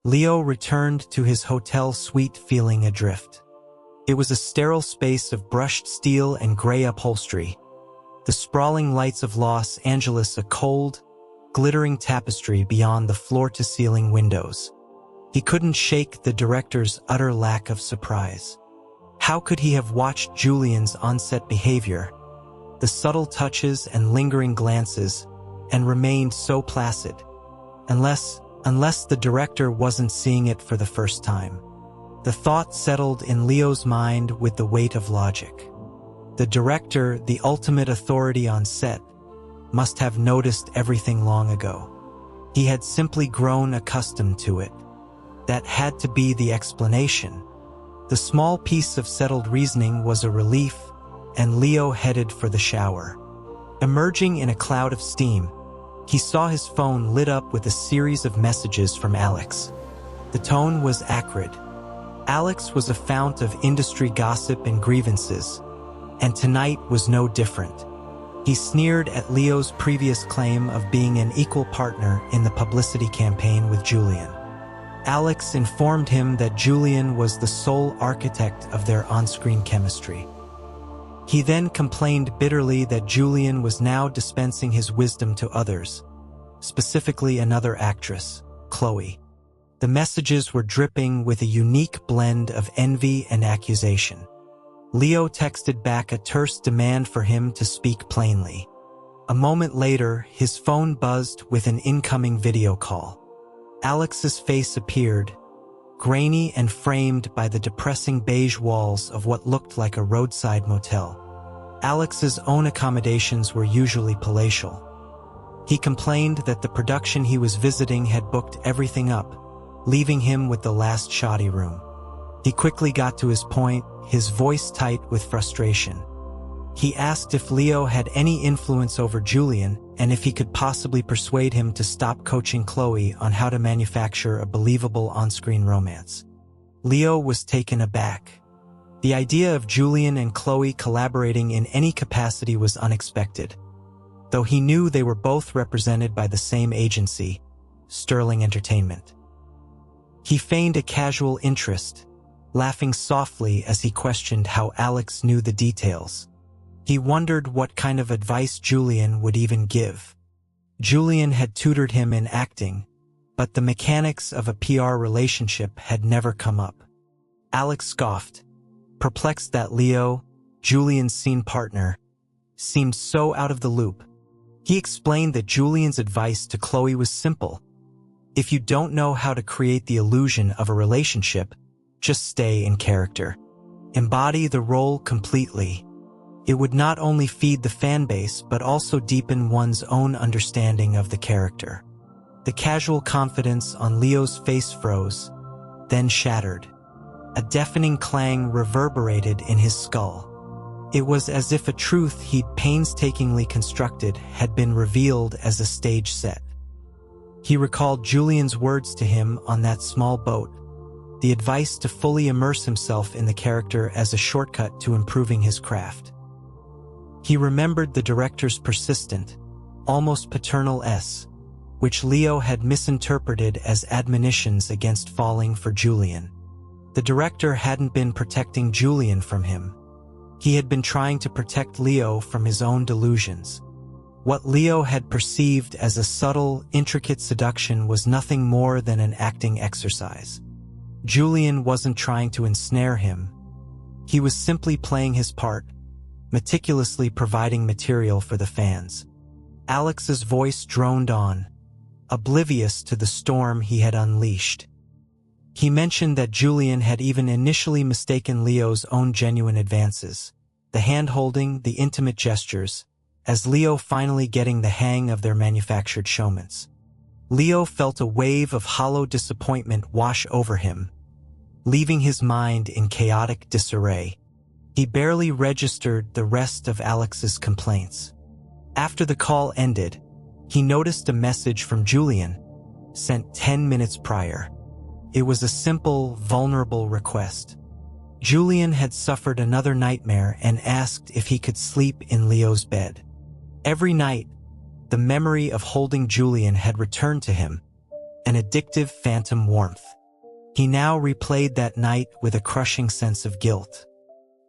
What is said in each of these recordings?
Leo returned to his hotel suite feeling adrift. It was a sterile space of brushed steel and gray upholstery. The sprawling lights of Los Angeles, a cold, glittering tapestry beyond the floor-to-ceiling windows. He couldn't shake the director's utter lack of surprise. How could he have watched Julian's on-set behavior, the subtle touches and lingering glances, and remained so placid? Unless the director wasn't seeing it for the first time. The thought settled in Leo's mind with the weight of logic. The director, the ultimate authority on set, must have noticed everything long ago. He had simply grown accustomed to it. That had to be the explanation. The small piece of settled reasoning was a relief, and Leo headed for the shower. Emerging in a cloud of steam, he saw his phone lit up with a series of messages from Alex. The tone was acrid. Alex was a fount of industry gossip and grievances, and tonight was no different. He sneered at Leo's previous claim of being an equal partner in the publicity campaign with Julian. Alex informed him that Julian was the sole architect of their on-screen chemistry. He then complained bitterly that Julian was now dispensing his wisdom to others, specifically another actress, Chloe. The messages were dripping with a unique blend of envy and accusation. Leo texted back a terse demand for him to speak plainly. A moment later, his phone buzzed with an incoming video call. Alex's face appeared, grainy and framed by the depressing beige walls of what looked like a roadside motel. Alex's own accommodations were usually palatial. He complained that the production he was visiting had booked everything up, leaving him with the last shoddy room. He quickly got to his point, his voice tight with frustration. He asked if Leo had any influence over Julian and if he could possibly persuade him to stop coaching Chloe on how to manufacture a believable on-screen romance. Leo was taken aback. The idea of Julian and Chloe collaborating in any capacity was unexpected, though he knew they were both represented by the same agency, Sterling Entertainment. He feigned a casual interest, laughing softly as he questioned how Alex knew the details. He wondered what kind of advice Julian would even give. Julian had tutored him in acting, but the mechanics of a PR relationship had never come up. Alex scoffed, perplexed that Leo, Julian's scene partner, seemed so out of the loop. He explained that Julian's advice to Chloe was simple. If you don't know how to create the illusion of a relationship, just stay in character. Embody the role completely. It would not only feed the fan base but also deepen one's own understanding of the character. The casual confidence on Leo's face froze, then shattered. A deafening clang reverberated in his skull. It was as if a truth he'd painstakingly constructed had been revealed as a stage set. He recalled Julian's words to him on that small boat, the advice to fully immerse himself in the character as a shortcut to improving his craft. He remembered the director's persistent, almost paternal S, which Leo had misinterpreted as admonitions against falling for Julian. The director hadn't been protecting Julian from him. He had been trying to protect Leo from his own delusions. What Leo had perceived as a subtle, intricate seduction was nothing more than an acting exercise. Julian wasn't trying to ensnare him. He was simply playing his part, meticulously providing material for the fans. Alex's voice droned on, oblivious to the storm he had unleashed. He mentioned that Julian had even initially mistaken Leo's own genuine advances, the hand-holding, the intimate gestures, as Leo finally getting the hang of their manufactured showmans. Leo felt a wave of hollow disappointment wash over him, leaving his mind in chaotic disarray. He barely registered the rest of Alex's complaints. After the call ended, he noticed a message from Julian, sent 10 minutes prior. It was a simple, vulnerable request. Julian had suffered another nightmare and asked if he could sleep in Leo's bed. Every night, the memory of holding Julian had returned to him, an addictive phantom warmth. He now replayed that night with a crushing sense of guilt.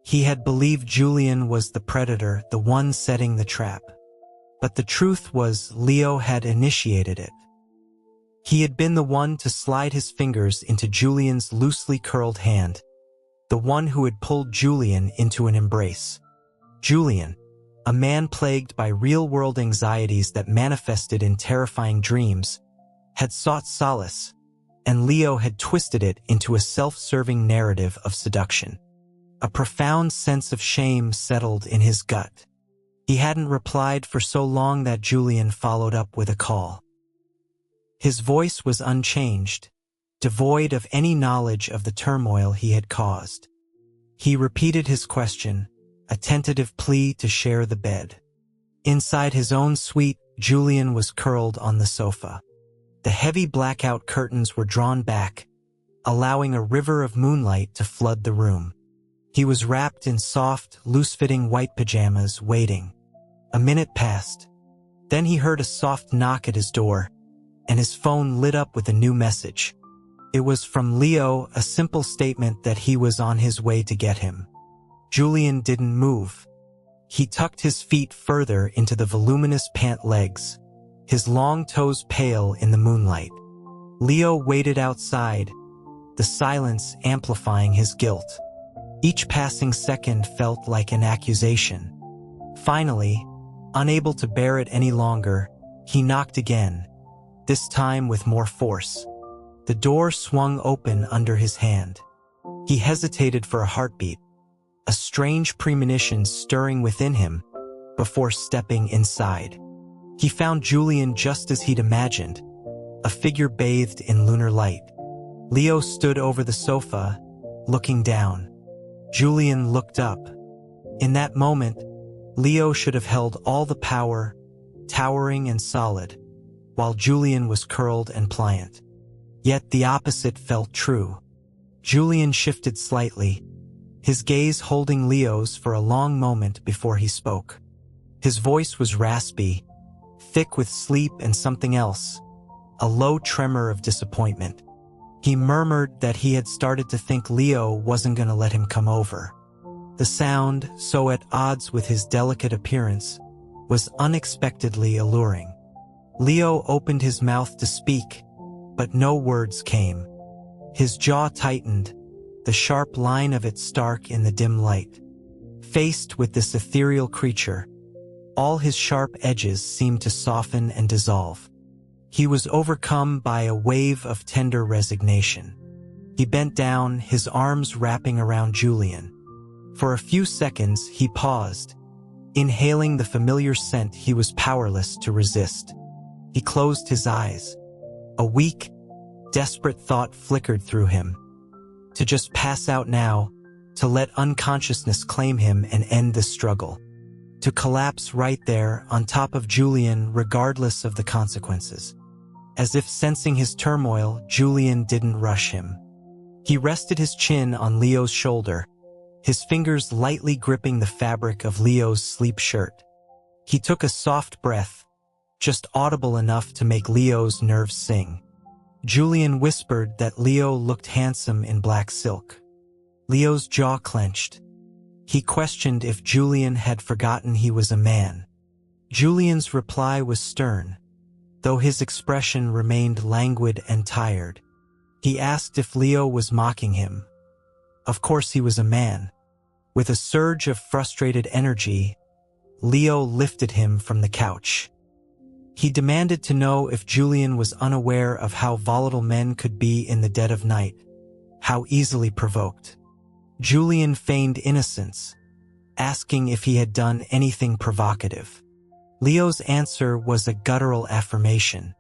He had believed Julian was the predator, the one setting the trap. But the truth was Leo had initiated it. He had been the one to slide his fingers into Julian's loosely curled hand, the one who had pulled Julian into an embrace. Julian, a man plagued by real-world anxieties that manifested in terrifying dreams, had sought solace, and Leo had twisted it into a self-serving narrative of seduction. A profound sense of shame settled in his gut. He hadn't replied for so long that Julian followed up with a call. His voice was unchanged, devoid of any knowledge of the turmoil he had caused. He repeated his question, a tentative plea to share the bed. Inside his own suite, Julian was curled on the sofa. The heavy blackout curtains were drawn back, allowing a river of moonlight to flood the room. He was wrapped in soft, loose-fitting white pajamas, waiting. A minute passed. Then he heard a soft knock at his door, and his phone lit up with a new message. It was from Leo, a simple statement that he was on his way to get him. Julian didn't move. He tucked his feet further into the voluminous pant legs, his long toes pale in the moonlight. Leo waited outside, the silence amplifying his guilt. Each passing second felt like an accusation. Finally, unable to bear it any longer, he knocked again, this time with more force. The door swung open under his hand. He hesitated for a heartbeat, a strange premonition stirring within him, before stepping inside. He found Julian just as he'd imagined, a figure bathed in lunar light. Leo stood over the sofa, looking down. Julian looked up. In that moment, Leo should have held all the power, towering and solid, while Julian was curled and pliant. Yet the opposite felt true. Julian shifted slightly, his gaze holding Leo's for a long moment before he spoke. His voice was raspy, thick with sleep and something else, a low tremor of disappointment. He murmured that he had started to think Leo wasn't going to let him come over. The sound, so at odds with his delicate appearance, was unexpectedly alluring. Leo opened his mouth to speak, but no words came. His jaw tightened, the sharp line of it stark in the dim light. Faced with this ethereal creature, all his sharp edges seemed to soften and dissolve. He was overcome by a wave of tender resignation. He bent down, his arms wrapping around Julian. For a few seconds, he paused, inhaling the familiar scent he was powerless to resist. He closed his eyes. A weak, desperate thought flickered through him. To just pass out now, to let unconsciousness claim him and end the struggle. To collapse right there on top of Julian regardless of the consequences. As if sensing his turmoil, Julian didn't rush him. He rested his chin on Leo's shoulder, his fingers lightly gripping the fabric of Leo's sleep shirt. He took a soft breath, just audible enough to make Leo's nerves sing. Julian whispered that Leo looked handsome in black silk. Leo's jaw clenched. He questioned if Julian had forgotten he was a man. Julian's reply was stern, though his expression remained languid and tired. He asked if Leo was mocking him. Of course he was a man. With a surge of frustrated energy, Leo lifted him from the couch. He demanded to know if Julian was unaware of how volatile men could be in the dead of night, how easily provoked. Julian feigned innocence, asking if he had done anything provocative. Leo's answer was a guttural affirmation.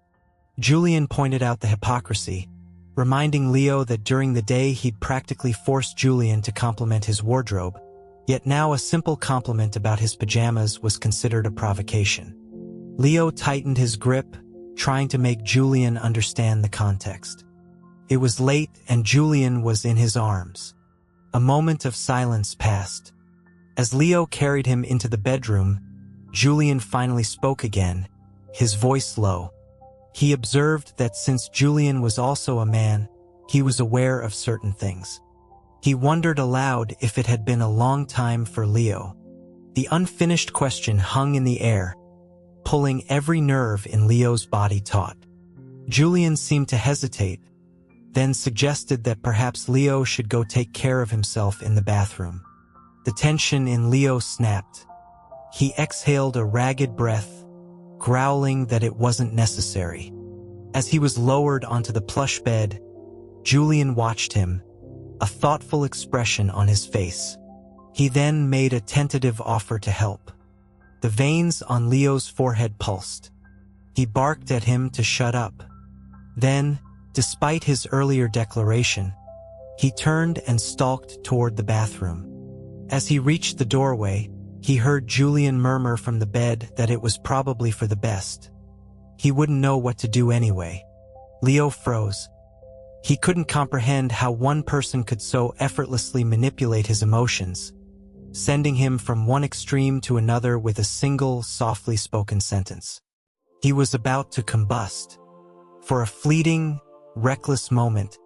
Julian pointed out the hypocrisy, reminding Leo that during the day he'd practically forced Julian to compliment his wardrobe, yet now a simple compliment about his pajamas was considered a provocation. Leo tightened his grip, trying to make Julian understand the context. It was late and Julian was in his arms. A moment of silence passed. As Leo carried him into the bedroom, Julian finally spoke again, his voice low. He observed that since Julian was also a man, he was aware of certain things. He wondered aloud if it had been a long time for Leo. The unfinished question hung in the air, pulling every nerve in Leo's body taut. Julian seemed to hesitate, then suggested that perhaps Leo should go take care of himself in the bathroom. The tension in Leo snapped. He exhaled a ragged breath, growling that it wasn't necessary. As he was lowered onto the plush bed, Julian watched him, a thoughtful expression on his face. He then made a tentative offer to help. The veins on Leo's forehead pulsed. He barked at him to shut up. Then, despite his earlier declaration, he turned and stalked toward the bathroom. As he reached the doorway, he heard Julian murmur from the bed that it was probably for the best. He wouldn't know what to do anyway. Leo froze. He couldn't comprehend how one person could so effortlessly manipulate his emotions, sending him from one extreme to another with a single, softly spoken sentence. He was about to combust. For a fleeting, reckless moment,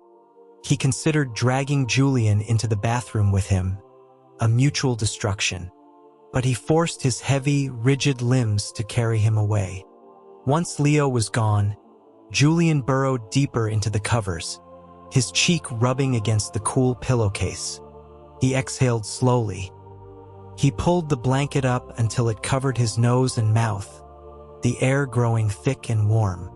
he considered dragging Julian into the bathroom with him, a mutual destruction. But he forced his heavy, rigid limbs to carry him away. Once Leo was gone, Julian burrowed deeper into the covers, his cheek rubbing against the cool pillowcase. He exhaled slowly. He pulled the blanket up until it covered his nose and mouth, the air growing thick and warm.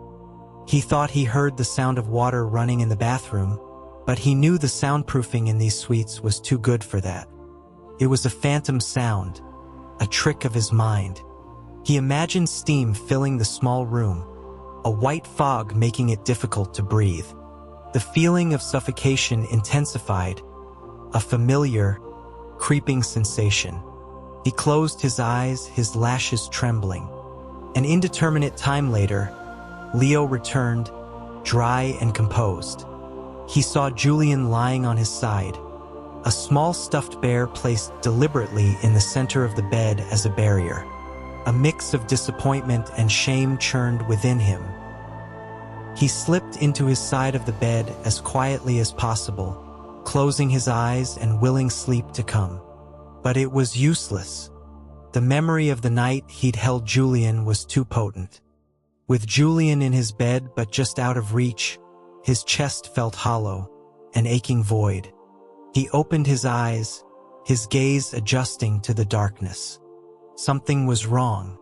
He thought he heard the sound of water running in the bathroom, but he knew the soundproofing in these suites was too good for that. It was a phantom sound, a trick of his mind. He imagined steam filling the small room, a white fog making it difficult to breathe. The feeling of suffocation intensified, a familiar, creeping sensation. He closed his eyes, his lashes trembling. An indeterminate time later, Leo returned, dry and composed. He saw Julian lying on his side, a small stuffed bear placed deliberately in the center of the bed as a barrier. A mix of disappointment and shame churned within him. He slipped into his side of the bed as quietly as possible, closing his eyes and willing sleep to come. But it was useless. The memory of the night he'd held Julian was too potent. With Julian in his bed but just out of reach, his chest felt hollow, an aching void. He opened his eyes, his gaze adjusting to the darkness. Something was wrong.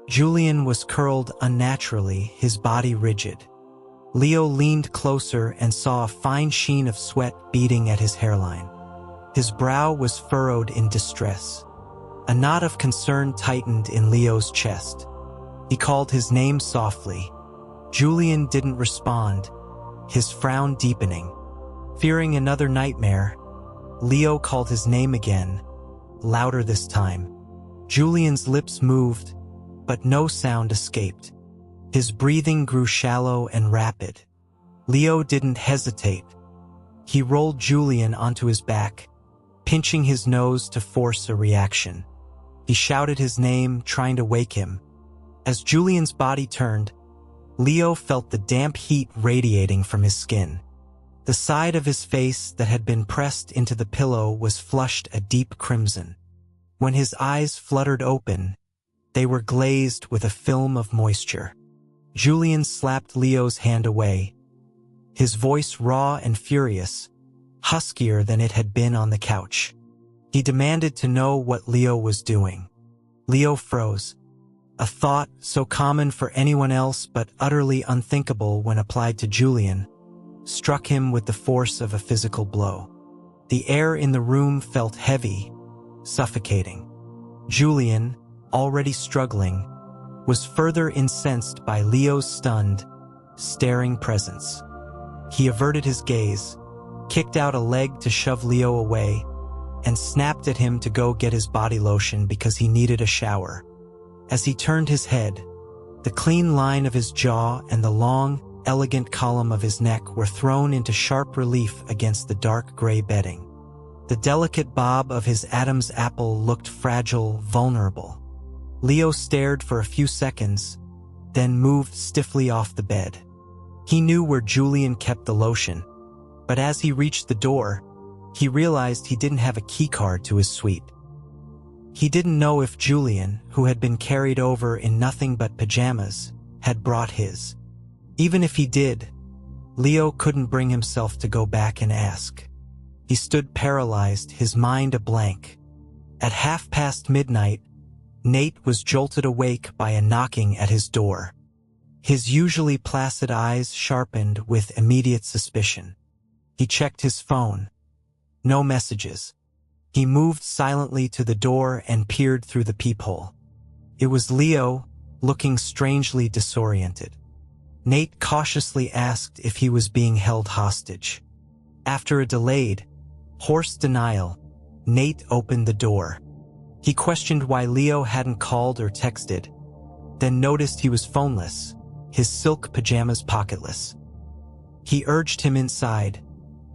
Julian was curled unnaturally, his body rigid. Leo leaned closer and saw a fine sheen of sweat beading at his hairline. His brow was furrowed in distress. A knot of concern tightened in Leo's chest. He called his name softly. Julian didn't respond, his frown deepening. Fearing another nightmare, Leo called his name again, louder this time. Julian's lips moved, but no sound escaped. His breathing grew shallow and rapid. Leo didn't hesitate. He rolled Julian onto his back, pinching his nose to force a reaction. He shouted his name, trying to wake him. As Julian's body turned, Leo felt the damp heat radiating from his skin. The side of his face that had been pressed into the pillow was flushed a deep crimson. When his eyes fluttered open, they were glazed with a film of moisture. Julian slapped Leo's hand away, his voice raw and furious, huskier than it had been on the couch. He demanded to know what Leo was doing. Leo froze. A thought so common for anyone else but utterly unthinkable when applied to Julian struck him with the force of a physical blow. The air in the room felt heavy, suffocating. Julian, already struggling, was further incensed by Leo's stunned, staring presence. He averted his gaze, kicked out a leg to shove Leo away, and snapped at him to go get his body lotion because he needed a shower. As he turned his head, the clean line of his jaw and the long, elegant column of his neck were thrown into sharp relief against the dark gray bedding. The delicate bob of his Adam's apple looked fragile, vulnerable. Leo stared for a few seconds, then moved stiffly off the bed. He knew where Julian kept the lotion, but as he reached the door, he realized he didn't have a keycard to his suite. He didn't know if Julian, who had been carried over in nothing but pajamas, had brought his. Even if he did, Leo couldn't bring himself to go back and ask. He stood paralyzed, his mind a blank. At midnight, Nate was jolted awake by a knocking at his door. His usually placid eyes sharpened with immediate suspicion. He checked his phone. No messages. He moved silently to the door and peered through the peephole. It was Leo, looking strangely disoriented. Nate cautiously asked if he was being held hostage. After a delayed, hoarse denial, Nate opened the door. He questioned why Leo hadn't called or texted, then noticed he was phoneless, his silk pajamas pocketless. He urged him inside,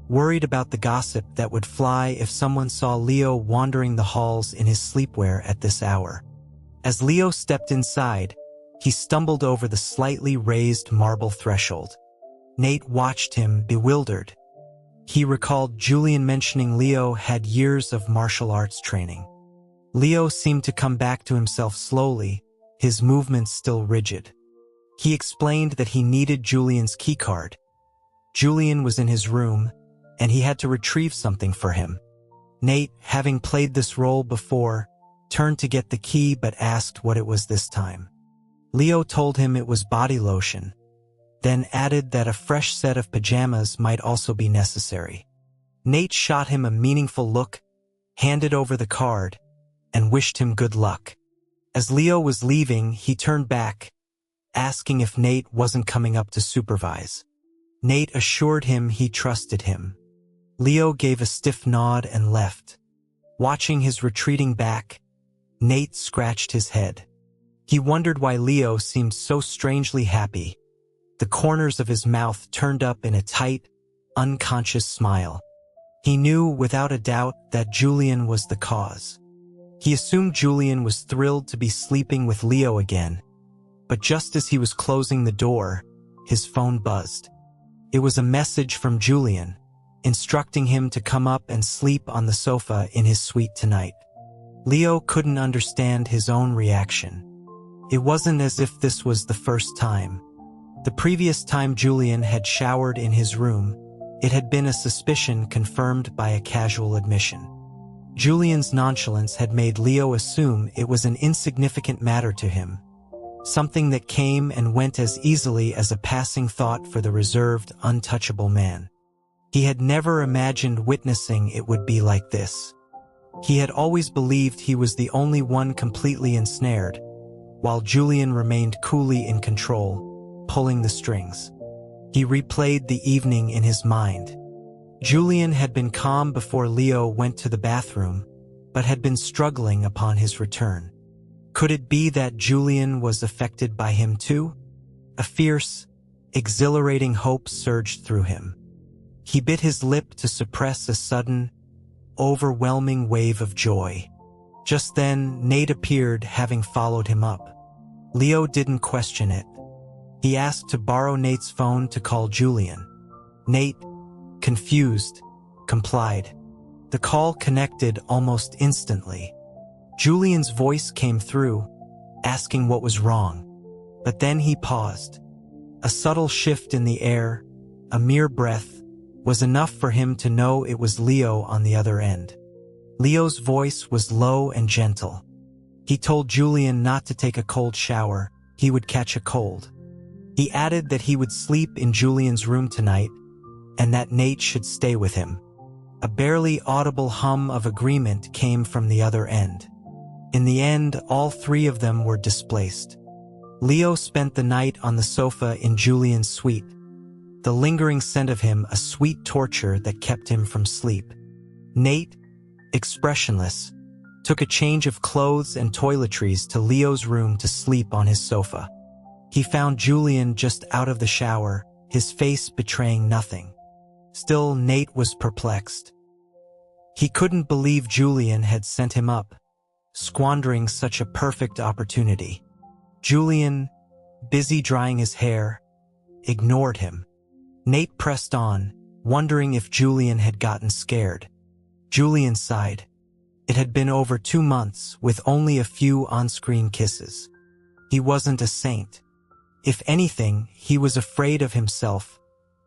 worried about the gossip that would fly if someone saw Leo wandering the halls in his sleepwear at this hour. As Leo stepped inside, he stumbled over the slightly raised marble threshold. Nate watched him, bewildered. He recalled Julian mentioning Leo had years of martial arts training. Leo seemed to come back to himself slowly, his movements still rigid. He explained that he needed Julian's keycard. Julian was in his room, and he had to retrieve something for him. Nate, having played this role before, turned to get the key but asked what it was this time. Leo told him it was body lotion, then added that a fresh set of pajamas might also be necessary. Nate shot him a meaningful look, handed over the card, and wished him good luck. As Leo was leaving, he turned back, asking if Nate wasn't coming up to supervise. Nate assured him he trusted him. Leo gave a stiff nod and left. Watching his retreating back, Nate scratched his head. He wondered why Leo seemed so strangely happy. The corners of his mouth turned up in a tight, unconscious smile. He knew without a doubt that Julian was the cause. He assumed Julian was thrilled to be sleeping with Leo again, but just as he was closing the door, his phone buzzed. It was a message from Julian, instructing him to come up and sleep on the sofa in his suite tonight. Leo couldn't understand his own reaction. It wasn't as if this was the first time. The previous time Julian had showered in his room, it had been a suspicion confirmed by a casual admission. Julian's nonchalance had made Leo assume it was an insignificant matter to him, something that came and went as easily as a passing thought for the reserved, untouchable man. He had never imagined witnessing it would be like this. He had always believed he was the only one completely ensnared, while Julian remained coolly in control, pulling the strings. He replayed the evening in his mind. Julian had been calm before Leo went to the bathroom, but had been struggling upon his return. Could it be that Julian was affected by him too? A fierce, exhilarating hope surged through him. He bit his lip to suppress a sudden, overwhelming wave of joy. Just then, Nate appeared, having followed him up. Leo didn't question it. He asked to borrow Nate's phone to call Julian. Nate, confused, complied. The call connected almost instantly. Julian's voice came through, asking what was wrong. But then he paused. A subtle shift in the air, a mere breath, was enough for him to know it was Leo on the other end. Leo's voice was low and gentle. He told Julian not to take a cold shower, he would catch a cold. He added that he would sleep in Julian's room tonight, and that Nate should stay with him. A barely audible hum of agreement came from the other end. In the end, all three of them were displaced. Leo spent the night on the sofa in Julian's suite, the lingering scent of him a sweet torture that kept him from sleep. Nate, expressionless, took a change of clothes and toiletries to Leo's room to sleep on his sofa. He found Julian just out of the shower, his face betraying nothing. Still, Nate was perplexed. He couldn't believe Julian had sent him up, squandering such a perfect opportunity. Julian, busy drying his hair, ignored him. Nate pressed on, wondering if Julian had gotten scared. Julian sighed. It had been over 2 months, with only a few on-screen kisses. He wasn't a saint. If anything, he was afraid of himself,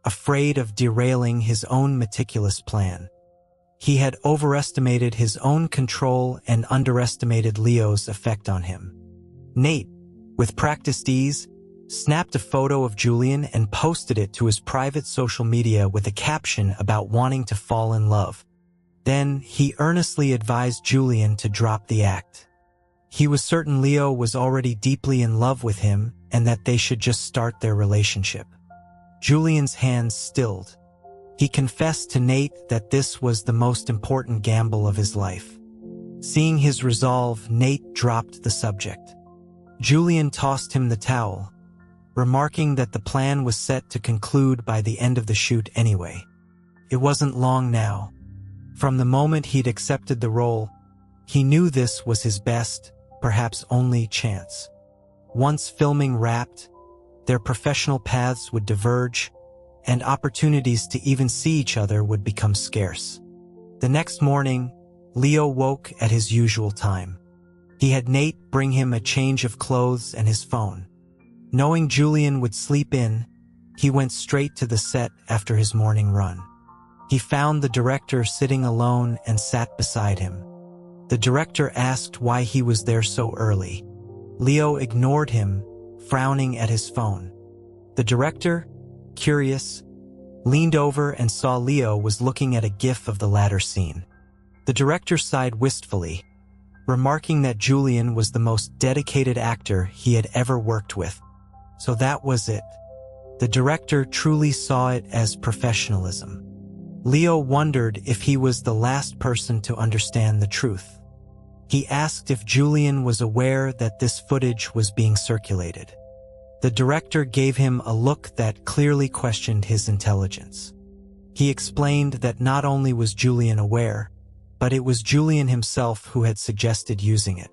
afraid of derailing his own meticulous plan. He had overestimated his own control and underestimated Leo's effect on him. Nate, with practiced ease, snapped a photo of Julian and posted it to his private social media with a caption about wanting to fall in love. Then, he earnestly advised Julian to drop the act. He was certain Leo was already deeply in love with him and that they should just start their relationship. Julian's hands stilled. He confessed to Nate that this was the most important gamble of his life. Seeing his resolve, Nate dropped the subject. Julian tossed him the towel, remarking that the plan was set to conclude by the end of the shoot anyway. It wasn't long now. From the moment he'd accepted the role, he knew this was his best, perhaps only chance. Once filming wrapped, their professional paths would diverge, and opportunities to even see each other would become scarce. The next morning, Leo woke at his usual time. He had Nate bring him a change of clothes and his phone. Knowing Julian would sleep in, he went straight to the set after his morning run. He found the director sitting alone and sat beside him. The director asked why he was there so early. Leo ignored him, frowning at his phone. The director, curious, leaned over and saw Leo was looking at a GIF of the latter scene. The director sighed wistfully, remarking that Julian was the most dedicated actor he had ever worked with. So that was it. The director truly saw it as professionalism. Leo wondered if he was the last person to understand the truth. He asked if Julian was aware that this footage was being circulated. The director gave him a look that clearly questioned his intelligence. He explained that not only was Julian aware, but it was Julian himself who had suggested using it.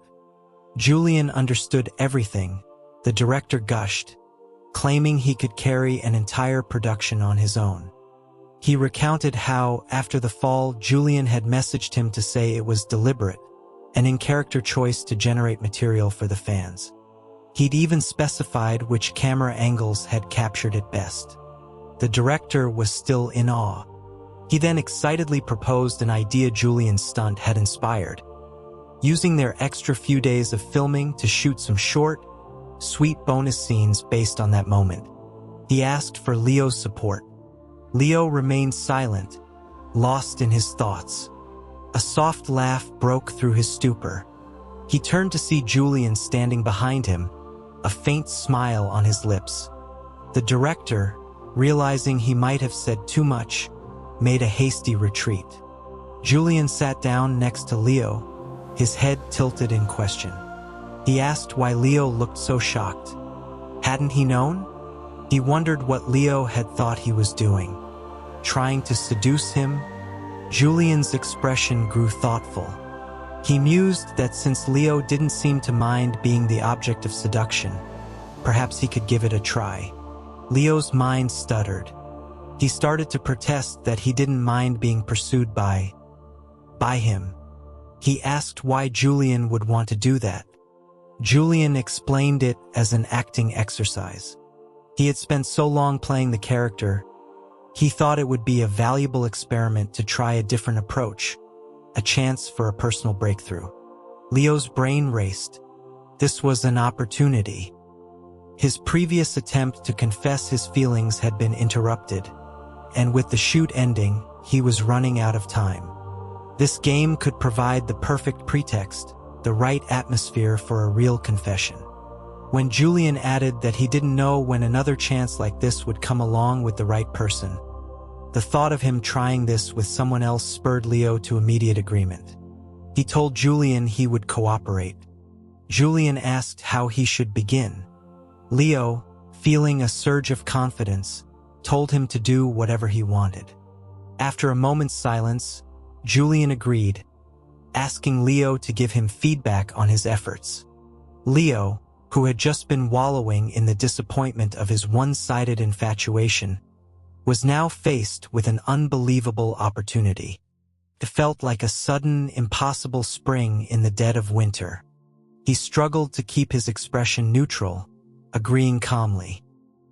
Julian understood everything, the director gushed, claiming he could carry an entire production on his own. He recounted how, after the fall, Julian had messaged him to say it was deliberate, an in-character choice to generate material for the fans. He'd even specified which camera angles had captured it best. The director was still in awe. He then excitedly proposed an idea Julian's stunt had inspired, using their extra few days of filming to shoot some short, sweet bonus scenes based on that moment. He asked for Leo's support. Leo remained silent, lost in his thoughts. A soft laugh broke through his stupor. He turned to see Julian standing behind him, a faint smile on his lips. The director, realizing he might have said too much, made a hasty retreat. Julian sat down next to Leo, his head tilted in question. He asked why Leo looked so shocked. Hadn't he known? He wondered what Leo had thought he was doing. Trying to seduce him? Julian's expression grew thoughtful. He mused that since Leo didn't seem to mind being the object of seduction, perhaps he could give it a try. Leo's mind stuttered. He started to protest that he didn't mind being pursued by him. He asked why Julian would want to do that. Julian explained it as an acting exercise. He had spent so long playing the character, he thought it would be a valuable experiment to try a different approach, a chance for a personal breakthrough. Leo's brain raced. This was an opportunity. His previous attempt to confess his feelings had been interrupted, and with the shoot ending, he was running out of time. This game could provide the perfect pretext, the right atmosphere for a real confession. When Julian added that he didn't know when another chance like this would come along with the right person, the thought of him trying this with someone else spurred Leo to immediate agreement. He told Julian he would cooperate. Julian asked how he should begin. Leo, feeling a surge of confidence, told him to do whatever he wanted. After a moment's silence, Julian agreed, asking Leo to give him feedback on his efforts. Leo, who had just been wallowing in the disappointment of his one-sided infatuation, was now faced with an unbelievable opportunity. It felt like a sudden, impossible spring in the dead of winter. He struggled to keep his expression neutral, agreeing calmly.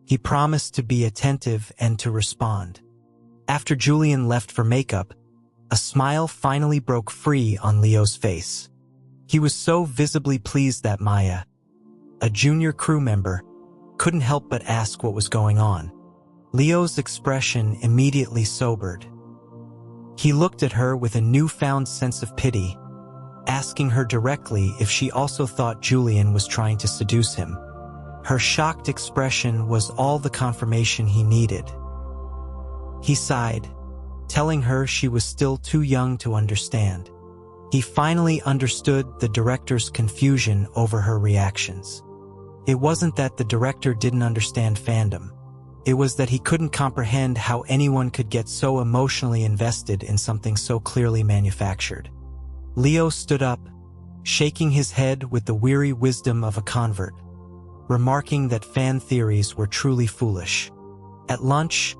He promised to be attentive and to respond. After Julian left for makeup, a smile finally broke free on Leo's face. He was so visibly pleased that Maya, a junior crew member, couldn't help but ask what was going on. Leo's expression immediately sobered. He looked at her with a newfound sense of pity, asking her directly if she also thought Julian was trying to seduce him. Her shocked expression was all the confirmation he needed. He sighed, telling her she was still too young to understand. He finally understood the director's confusion over her reactions. It wasn't that the director didn't understand fandom. It was that he couldn't comprehend how anyone could get so emotionally invested in something so clearly manufactured. Leo stood up, shaking his head with the weary wisdom of a convert, remarking that fan theories were truly foolish. At lunch,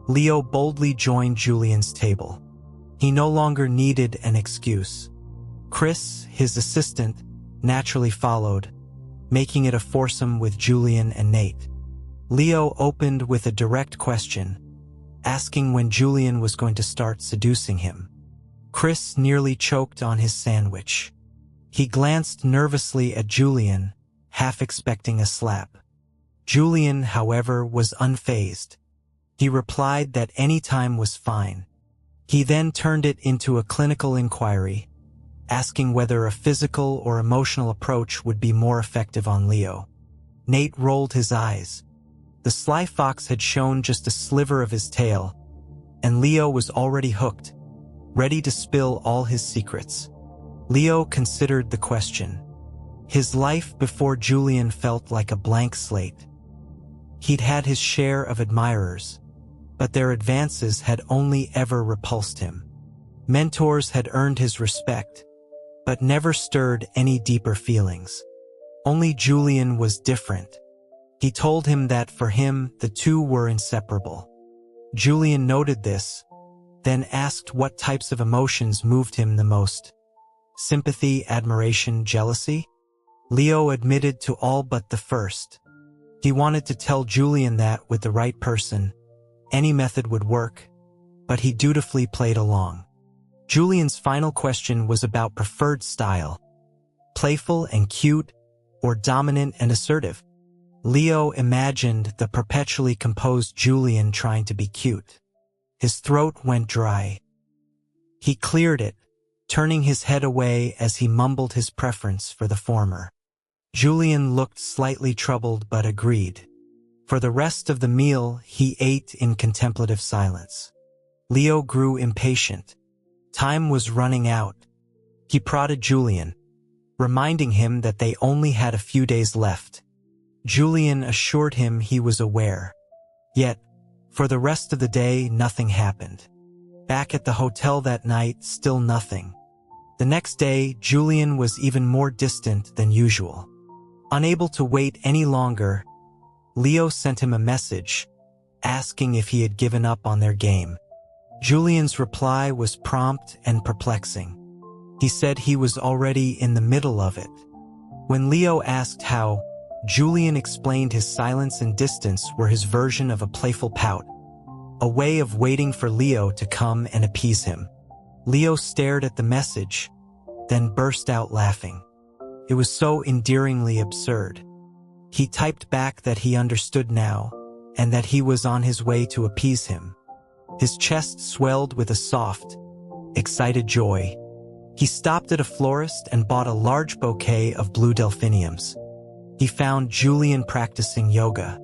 Leo boldly joined Julian's table. He no longer needed an excuse. Chris, his assistant, naturally followed, making it a foursome with Julian and Nate. Leo opened with a direct question, asking when Julian was going to start seducing him. Chris nearly choked on his sandwich. He glanced nervously at Julian, half expecting a slap. Julian, however, was unfazed. He replied that any time was fine. He then turned it into a clinical inquiry, asking whether a physical or emotional approach would be more effective on Leo. Nate rolled his eyes. The sly fox had shown just a sliver of his tail, and Leo was already hooked, ready to spill all his secrets. Leo considered the question. His life before Julian felt like a blank slate. He'd had his share of admirers, but their advances had only ever repulsed him. Mentors had earned his respect, but never stirred any deeper feelings. Only Julian was different. He told him that for him, the two were inseparable. Julian noted this, then asked what types of emotions moved him the most. Sympathy, admiration, jealousy? Leo admitted to all but the first. He wanted to tell Julian that, with the right person, any method would work, but he dutifully played along. Julian's final question was about preferred style. Playful and cute, or dominant and assertive? Leo imagined the perpetually composed Julian trying to be cute. His throat went dry. He cleared it, turning his head away as he mumbled his preference for the former. Julian looked slightly troubled but agreed. For the rest of the meal, he ate in contemplative silence. Leo grew impatient. Time was running out. He prodded Julian, reminding him that they only had a few days left. Julian assured him he was aware. Yet, for the rest of the day, nothing happened. Back at the hotel that night, still nothing. The next day, Julian was even more distant than usual. Unable to wait any longer, Leo sent him a message, asking if he had given up on their game. Julian's reply was prompt and perplexing. He said he was already in the middle of it. When Leo asked how, Julian explained his silence and distance were his version of a playful pout, a way of waiting for Leo to come and appease him. Leo stared at the message, then burst out laughing. It was so endearingly absurd. He typed back that he understood now, and that he was on his way to appease him. His chest swelled with a soft, excited joy. He stopped at a florist and bought a large bouquet of blue delphiniums. He found Julian practicing yoga.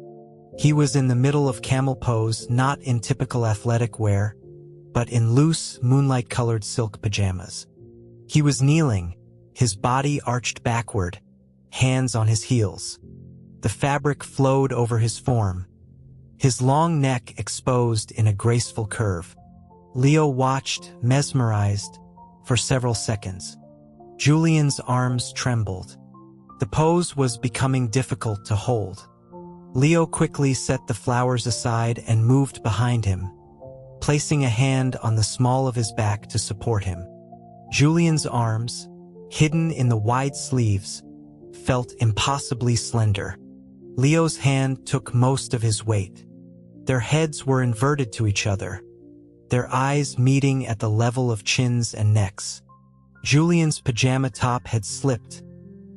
He was in the middle of camel pose, not in typical athletic wear, but in loose, moonlight-colored silk pajamas. He was kneeling, his body arched backward, hands on his heels. The fabric flowed over his form, his long neck exposed in a graceful curve. Leo watched, mesmerized, for several seconds. Julian's arms trembled. The pose was becoming difficult to hold. Leo quickly set the flowers aside and moved behind him, placing a hand on the small of his back to support him. Julian's arms, hidden in the wide sleeves, felt impossibly slender. Leo's hand took most of his weight. Their heads were inverted to each other, their eyes meeting at the level of chins and necks. Julian's pajama top had slipped,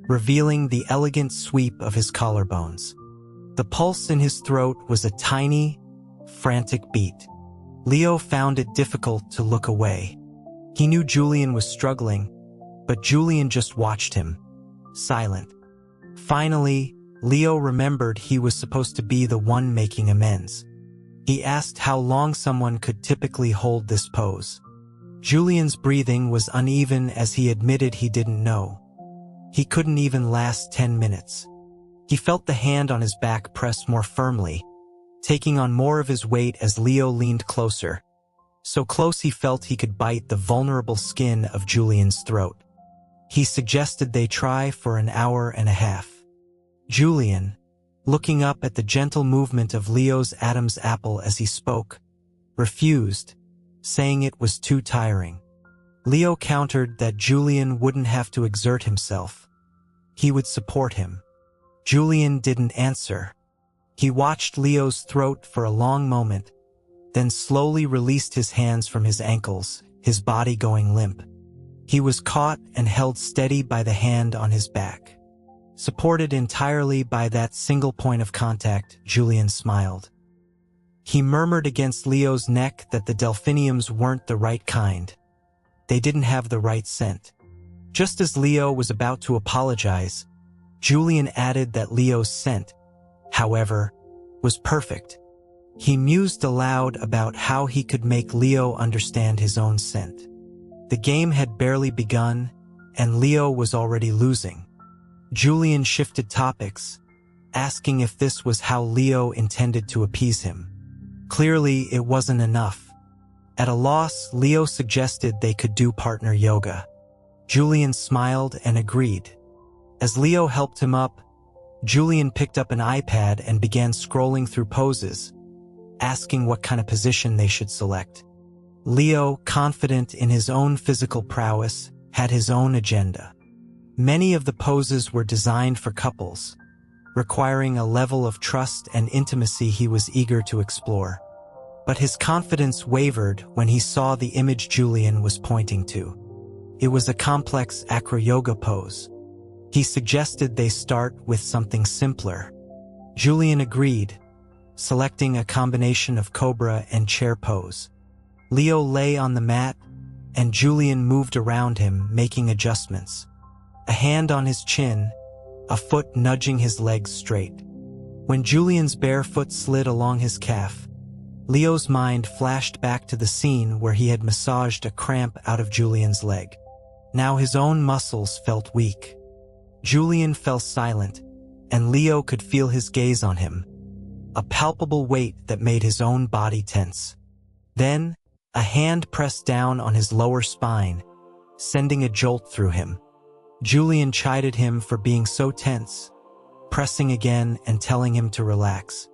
revealing the elegant sweep of his collarbones. The pulse in his throat was a tiny, frantic beat. Leo found it difficult to look away. He knew Julian was struggling, but Julian just watched him, silent. Finally, Leo remembered he was supposed to be the one making amends. He asked how long someone could typically hold this pose. Julian's breathing was uneven as he admitted he didn't know. He couldn't even last 10 minutes. He felt the hand on his back press more firmly, taking on more of his weight as Leo leaned closer. So close he felt he could bite the vulnerable skin of Julian's throat. He suggested they try for an hour and a half. Julian, looking up at the gentle movement of Leo's Adam's apple as he spoke, refused, saying it was too tiring. Leo countered that Julian wouldn't have to exert himself. He would support him. Julian didn't answer. He watched Leo's throat for a long moment, then slowly released his hands from his ankles, his body going limp. He was caught and held steady by the hand on his back. Supported entirely by that single point of contact, Julian smiled. He murmured against Leo's neck that the delphiniums weren't the right kind. They didn't have the right scent. Just as Leo was about to apologize, Julian added that Leo's scent, however, was perfect. He mused aloud about how he could make Leo understand his own scent. The game had barely begun, and Leo was already losing. Julian shifted topics, asking if this was how Leo intended to appease him. Clearly, it wasn't enough. At a loss, Leo suggested they could do partner yoga. Julian smiled and agreed. As Leo helped him up, Julian picked up an iPad and began scrolling through poses, asking what kind of position they should select. Leo, confident in his own physical prowess, had his own agenda. Many of the poses were designed for couples, requiring a level of trust and intimacy he was eager to explore. But his confidence wavered when he saw the image Julian was pointing to. It was a complex acro-yoga pose. He suggested they start with something simpler. Julian agreed, selecting a combination of cobra and chair pose. Leo lay on the mat, and Julian moved around him, making adjustments. A hand on his chin, a foot nudging his legs straight. When Julian's bare foot slid along his calf, Leo's mind flashed back to the scene where he had massaged a cramp out of Julian's leg. Now his own muscles felt weak. Julian fell silent, and Leo could feel his gaze on him, a palpable weight that made his own body tense. Then, a hand pressed down on his lower spine, sending a jolt through him. Julian chided him for being so tense, pressing again and telling him to relax.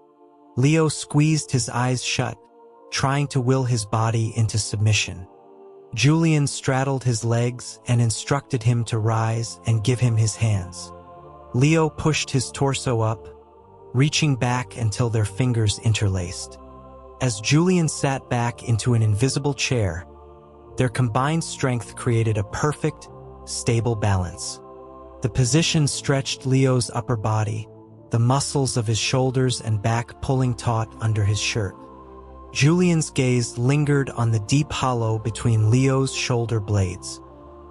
Leo squeezed his eyes shut, trying to will his body into submission. Julian straddled his legs and instructed him to rise and give him his hands. Leo pushed his torso up, reaching back until their fingers interlaced. As Julian sat back into an invisible chair, their combined strength created a perfect, stable balance. The position stretched Leo's upper body, the muscles of his shoulders and back pulling taut under his shirt. Julian's gaze lingered on the deep hollow between Leo's shoulder blades.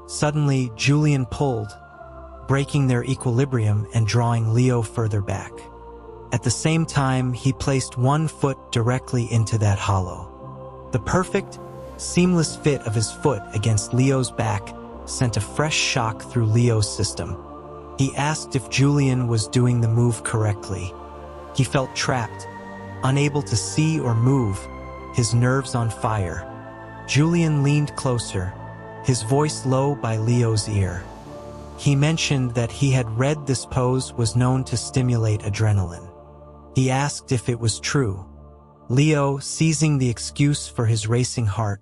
Suddenly, Julian pulled, breaking their equilibrium and drawing Leo further back. At the same time, he placed one foot directly into that hollow. The perfect, seamless fit of his foot against Leo's back sent a fresh shock through Leo's system. He asked if Julian was doing the move correctly. He felt trapped, unable to see or move, his nerves on fire. Julian leaned closer, his voice low by Leo's ear. He mentioned that he had read this pose was known to stimulate adrenaline. He asked if it was true. Leo, seizing the excuse for his racing heart,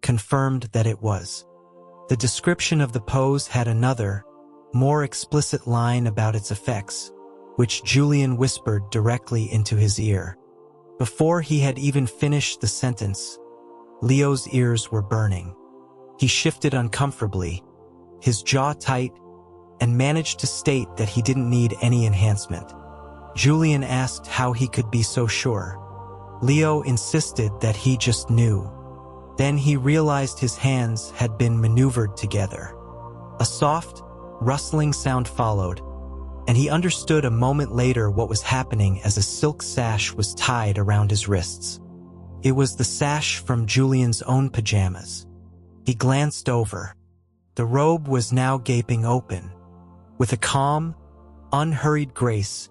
confirmed that it was. The description of the pose had another, more explicit line about its effects, which Julian whispered directly into his ear. Before he had even finished the sentence, Leo's ears were burning. He shifted uncomfortably, his jaw tight, and managed to state that he didn't need any enhancement. Julian asked how he could be so sure. Leo insisted that he just knew. Then he realized his hands had been maneuvered together. A soft, rustling sound followed, and he understood a moment later what was happening as a silk sash was tied around his wrists. It was the sash from Julian's own pajamas. He glanced over. The robe was now gaping open. With a calm, unhurried grace,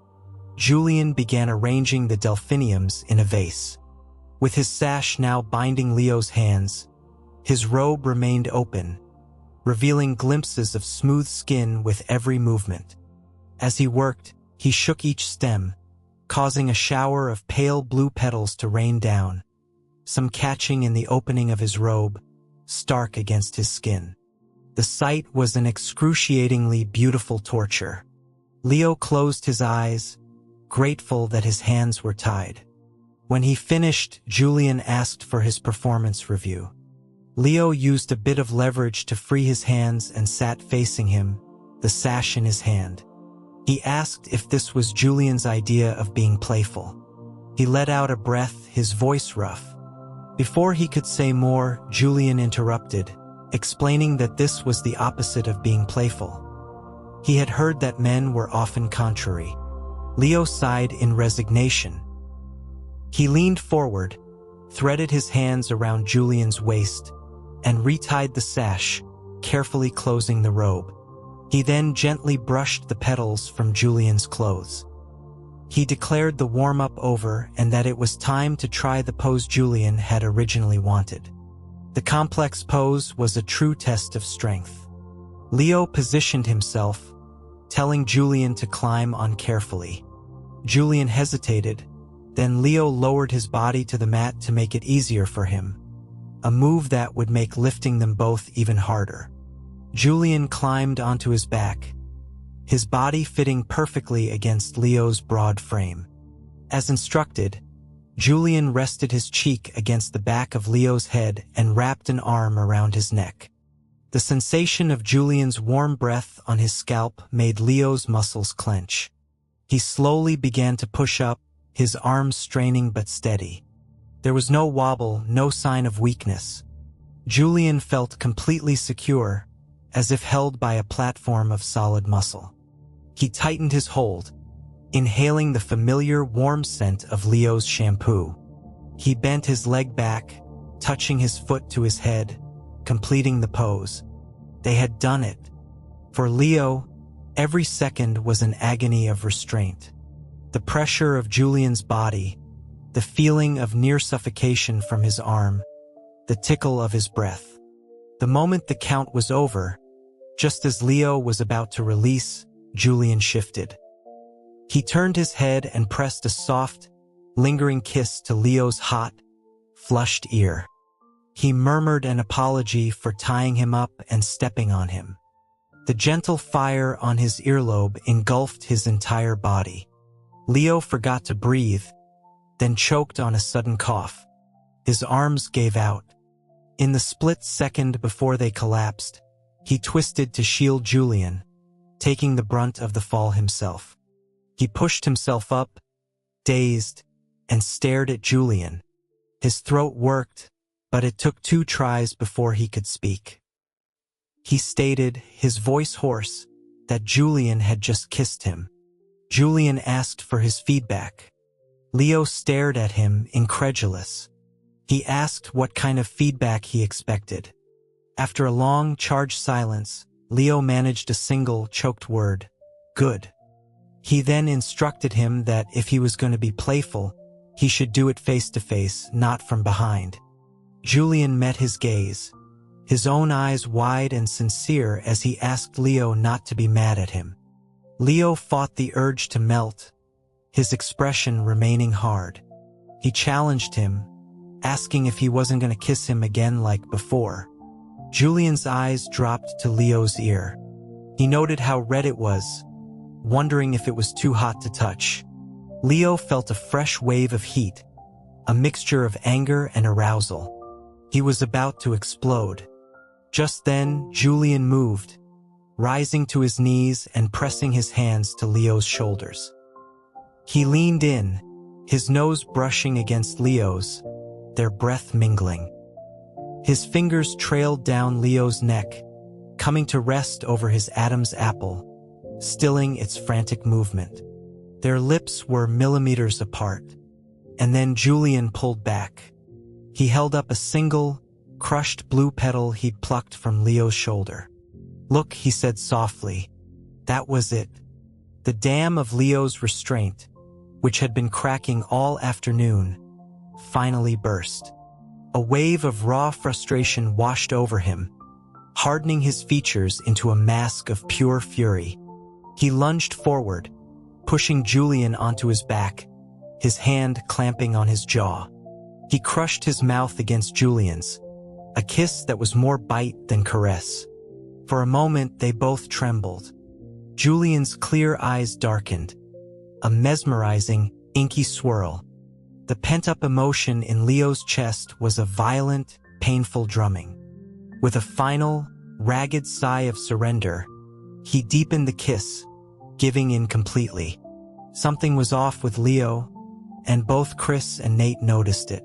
Julian began arranging the delphiniums in a vase. With his sash now binding Leo's hands, his robe remained open, revealing glimpses of smooth skin with every movement. As he worked, he shook each stem, causing a shower of pale blue petals to rain down, some catching in the opening of his robe, stark against his skin. The sight was an excruciatingly beautiful torture. Leo closed his eyes, grateful that his hands were tied. When he finished, Julian asked for his performance review. Leo used a bit of leverage to free his hands and sat facing him, the sash in his hand. He asked if this was Julian's idea of being playful. He let out a breath, his voice rough. Before he could say more, Julian interrupted, explaining that this was the opposite of being playful. He had heard that men were often contrary. Leo sighed in resignation. He leaned forward, threaded his hands around Julian's waist, and retied the sash, carefully closing the robe. He then gently brushed the petals from Julian's clothes. He declared the warm-up over and that it was time to try the pose Julian had originally wanted. The complex pose was a true test of strength. Leo positioned himself, telling Julian to climb on carefully. Julian hesitated, then Leo lowered his body to the mat to make it easier for him, a move that would make lifting them both even harder. Julian climbed onto his back, his body fitting perfectly against Leo's broad frame. As instructed, Julian rested his cheek against the back of Leo's head and wrapped an arm around his neck. The sensation of Julian's warm breath on his scalp made Leo's muscles clench. He slowly began to push up, his arms straining but steady. There was no wobble, no sign of weakness. Julian felt completely secure, as if held by a platform of solid muscle. He tightened his hold, inhaling the familiar warm scent of Leo's shampoo. He bent his leg back, touching his foot to his head, completing the pose. They had done it. For Leo, every second was an agony of restraint. The pressure of Julian's body, the feeling of near suffocation from his arm, the tickle of his breath. The moment the count was over, just as Leo was about to release, Julian shifted. He turned his head and pressed a soft, lingering kiss to Leo's hot, flushed ear. He murmured an apology for tying him up and stepping on him. The gentle fire on his earlobe engulfed his entire body. Leo forgot to breathe, then choked on a sudden cough. His arms gave out. In the split second before they collapsed, he twisted to shield Julian, taking the brunt of the fall himself. He pushed himself up, dazed, and stared at Julian. His throat worked, but it took 2 tries before he could speak. He stated, his voice hoarse, that Julian had just kissed him. Julian asked for his feedback. Leo stared at him, incredulous. He asked what kind of feedback he expected. After a long, charged silence, Leo managed a single, choked word, "Good." He then instructed him that if he was going to be playful, he should do it face to face, not from behind. Julian met his gaze, his own eyes wide and sincere as he asked Leo not to be mad at him. Leo fought the urge to melt, his expression remaining hard. He challenged him, asking if he wasn't going to kiss him again like before. Julian's eyes dropped to Leo's ear. He noted how red it was, wondering if it was too hot to touch. Leo felt a fresh wave of heat, a mixture of anger and arousal. He was about to explode. Just then, Julian moved, rising to his knees and pressing his hands to Leo's shoulders. He leaned in, his nose brushing against Leo's, their breath mingling. His fingers trailed down Leo's neck, coming to rest over his Adam's apple, stilling its frantic movement. Their lips were millimeters apart, and then Julian pulled back. He held up a single, crushed blue petal he'd plucked from Leo's shoulder. "Look," he said softly. That was it. The dam of Leo's restraint, which had been cracking all afternoon, finally burst. A wave of raw frustration washed over him, hardening his features into a mask of pure fury. He lunged forward, pushing Julian onto his back, his hand clamping on his jaw. He crushed his mouth against Julian's, a kiss that was more bite than caress. For a moment, they both trembled. Julian's clear eyes darkened, a mesmerizing, inky swirl. The pent-up emotion in Leo's chest was a violent, painful drumming. With a final, ragged sigh of surrender, he deepened the kiss, giving in completely. Something was off with Leo, and both Chris and Nate noticed it.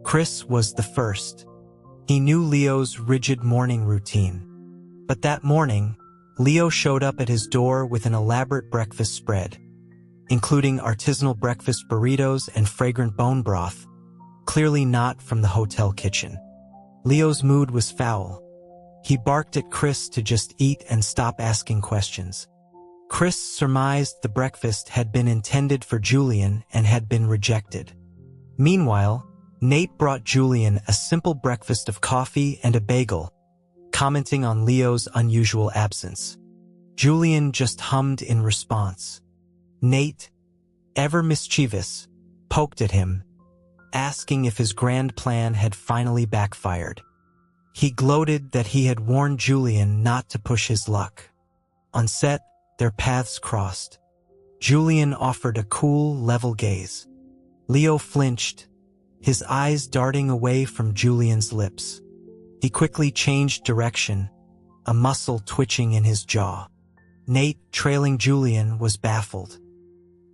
Chris was the first. He knew Leo's rigid morning routine. But that morning, Leo showed up at his door with an elaborate breakfast spread, including artisanal breakfast burritos and fragrant bone broth, clearly not from the hotel kitchen. Leo's mood was foul. He barked at Chris to just eat and stop asking questions. Chris surmised the breakfast had been intended for Julian and had been rejected. Meanwhile, Nate brought Julian a simple breakfast of coffee and a bagel, commenting on Leo's unusual absence. Julian just hummed in response. Nate, ever mischievous, poked at him, asking if his grand plan had finally backfired. He gloated that he had warned Julian not to push his luck. On set, their paths crossed. Julian offered a cool, level gaze. Leo flinched, his eyes darting away from Julian's lips. He quickly changed direction, a muscle twitching in his jaw. Nate, trailing Julian, was baffled.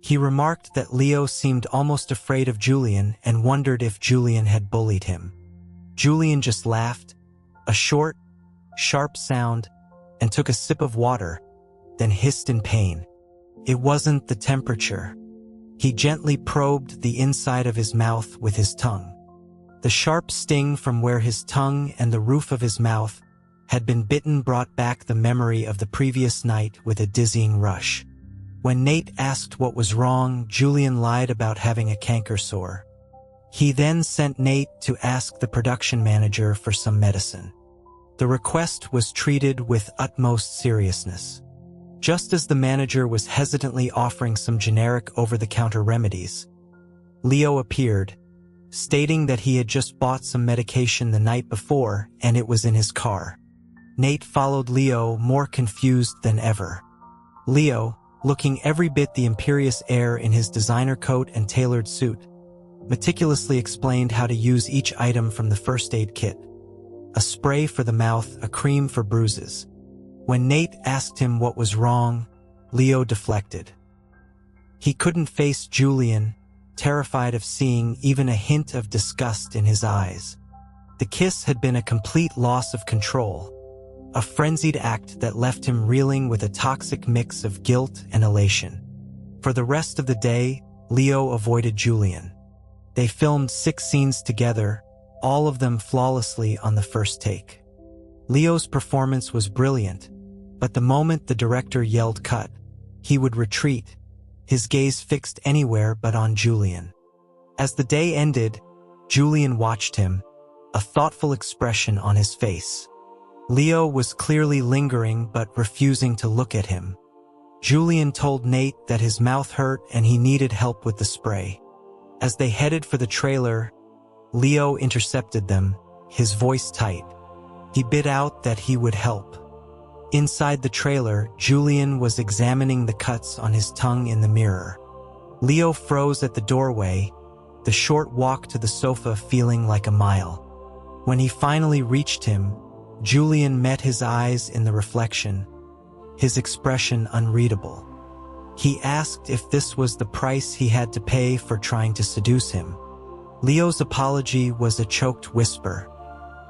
He remarked that Leo seemed almost afraid of Julian and wondered if Julian had bullied him. Julian just laughed, a short, sharp sound, and took a sip of water, then hissed in pain. It wasn't the temperature. He gently probed the inside of his mouth with his tongue. The sharp sting from where his tongue and the roof of his mouth had been bitten brought back the memory of the previous night with a dizzying rush. When Nate asked what was wrong, Julian lied about having a canker sore. He then sent Nate to ask the production manager for some medicine. The request was treated with utmost seriousness. Just as the manager was hesitantly offering some generic over-the-counter remedies, Leo appeared, stating that he had just bought some medication the night before and it was in his car. Nate followed Leo, more confused than ever. Leo, looking every bit the imperious air in his designer coat and tailored suit, meticulously explained how to use each item from the first aid kit. A spray for the mouth, a cream for bruises. When Nate asked him what was wrong, Leo deflected. He couldn't face Julian, terrified of seeing even a hint of disgust in his eyes. The kiss had been a complete loss of control, a frenzied act that left him reeling with a toxic mix of guilt and elation. For the rest of the day, Leo avoided Julian. They filmed 6 scenes together, all of them flawlessly on the first take. Leo's performance was brilliant, but the moment the director yelled cut, he would retreat, his gaze fixed anywhere but on Julian. As the day ended, Julian watched him, a thoughtful expression on his face. Leo was clearly lingering but refusing to look at him. Julian told Nate that his mouth hurt and he needed help with the spray. As they headed for the trailer, Leo intercepted them, his voice tight. He bit out that he would help. Inside the trailer, Julian was examining the cuts on his tongue in the mirror. Leo froze at the doorway, the short walk to the sofa feeling like a mile. When he finally reached him, Julian met his eyes in the reflection, his expression unreadable. He asked if this was the price he had to pay for trying to seduce him. Leo's apology was a choked whisper.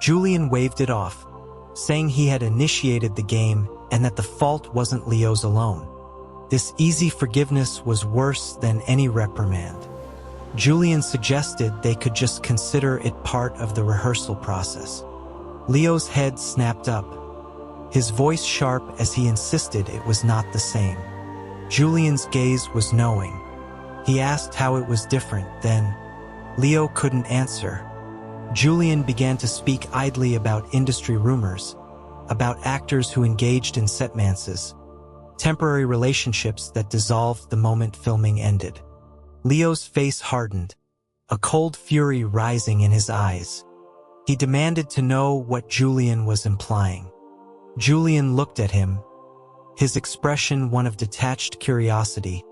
Julian waved it off, saying he had initiated the game and that the fault wasn't Leo's alone. This easy forgiveness was worse than any reprimand. Julian suggested they could just consider it part of the rehearsal process. Leo's head snapped up, his voice sharp as he insisted it was not the same. Julian's gaze was knowing. He asked how it was different, then Leo couldn't answer. Julian began to speak idly about industry rumors, about actors who engaged in setmances, temporary relationships that dissolved the moment filming ended. Leo's face hardened, a cold fury rising in his eyes. He demanded to know what Julian was implying. Julian looked at him, his expression one of detached curiosity,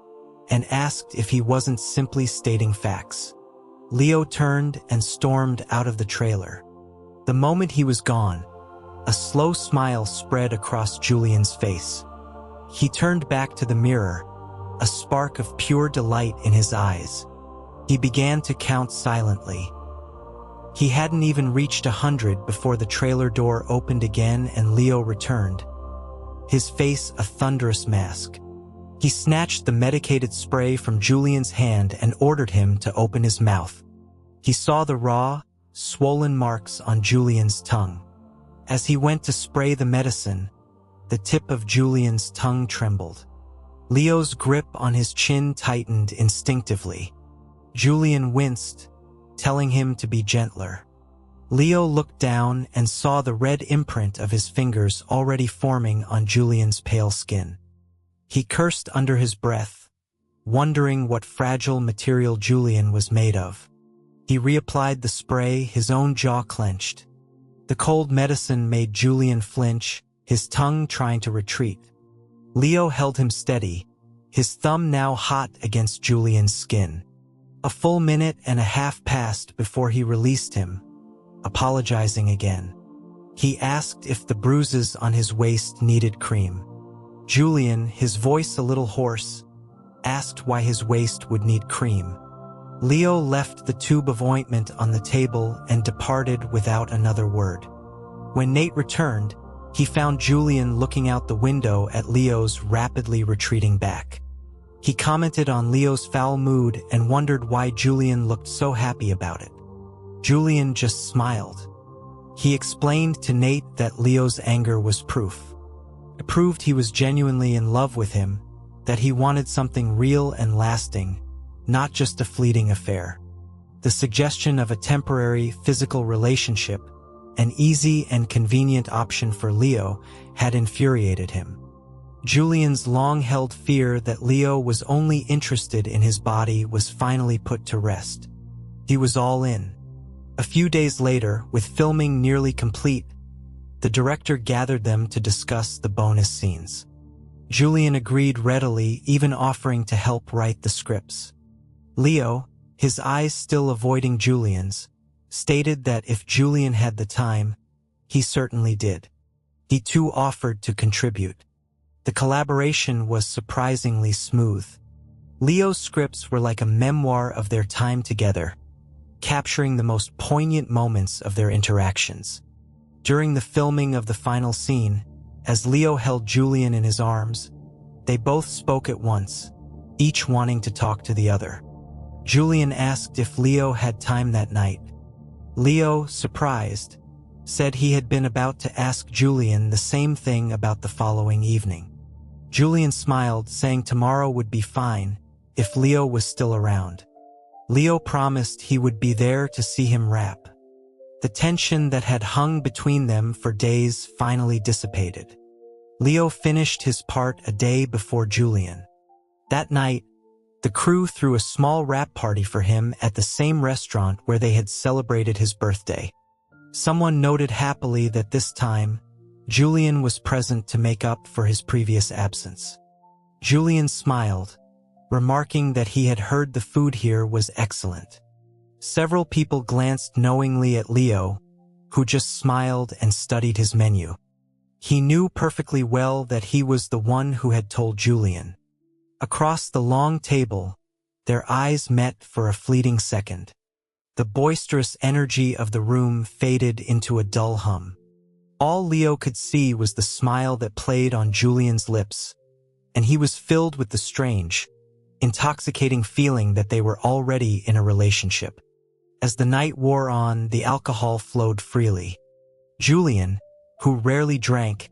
and asked if he wasn't simply stating facts. Leo turned and stormed out of the trailer. The moment he was gone, a slow smile spread across Julian's face. He turned back to the mirror, a spark of pure delight in his eyes. He began to count silently. He hadn't even reached 100 before the trailer door opened again and Leo returned, his face a thunderous mask. He snatched the medicated spray from Julian's hand and ordered him to open his mouth. He saw the raw, swollen marks on Julian's tongue. As he went to spray the medicine, the tip of Julian's tongue trembled. Leo's grip on his chin tightened instinctively. Julian winced, telling him to be gentler. Leo looked down and saw the red imprint of his fingers already forming on Julian's pale skin. He cursed under his breath, wondering what fragile material Julian was made of. He reapplied the spray, his own jaw clenched. The cold medicine made Julian flinch, his tongue trying to retreat. Leo held him steady, his thumb now hot against Julian's skin. A full minute and a half passed before he released him, apologizing again. He asked if the bruises on his waist needed cream. Julian, his voice a little hoarse, asked why his waist would need cream. Leo left the tube of ointment on the table and departed without another word. When Nate returned, he found Julian looking out the window at Leo's rapidly retreating back. He commented on Leo's foul mood and wondered why Julian looked so happy about it. Julian just smiled. He explained to Nate that Leo's anger was proof. It proved he was genuinely in love with him, that he wanted something real and lasting, not just a fleeting affair. The suggestion of a temporary physical relationship, an easy and convenient option for Leo, had infuriated him. Julian's long-held fear that Leo was only interested in his body was finally put to rest. He was all in. A few days later, with filming nearly complete, the director gathered them to discuss the bonus scenes. Julian agreed readily, even offering to help write the scripts. Leo, his eyes still avoiding Julian's, stated that if Julian had the time, he certainly did. He too offered to contribute. The collaboration was surprisingly smooth. Leo's scripts were like a memoir of their time together, capturing the most poignant moments of their interactions. During the filming of the final scene, as Leo held Julian in his arms, they both spoke at once, each wanting to talk to the other. Julian asked if Leo had time that night. Leo, surprised, said he had been about to ask Julian the same thing about the following evening. Julian smiled, saying tomorrow would be fine if Leo was still around. Leo promised he would be there to see him wrap. The tension that had hung between them for days finally dissipated. Leo finished his part a day before Julian. That night, the crew threw a small wrap party for him at the same restaurant where they had celebrated his birthday. Someone noted happily that this time, Julian was present to make up for his previous absence. Julian smiled, remarking that he had heard the food here was excellent. Several people glanced knowingly at Leo, who just smiled and studied his menu. He knew perfectly well that he was the one who had told Julian. Across the long table, their eyes met for a fleeting second. The boisterous energy of the room faded into a dull hum. All Leo could see was the smile that played on Julian's lips, and he was filled with the strange, intoxicating feeling that they were already in a relationship. As the night wore on, the alcohol flowed freely. Julian, who rarely drank,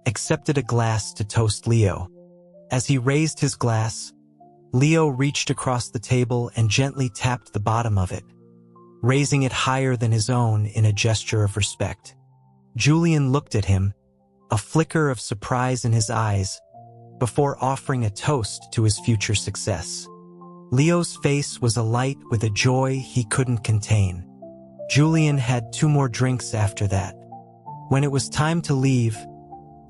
accepted a glass to toast Leo. As he raised his glass, Leo reached across the table and gently tapped the bottom of it, raising it higher than his own in a gesture of respect. Julian looked at him, a flicker of surprise in his eyes, before offering a toast to his future success. Leo's face was alight with a joy he couldn't contain. Julian had 2 more drinks after that. When it was time to leave,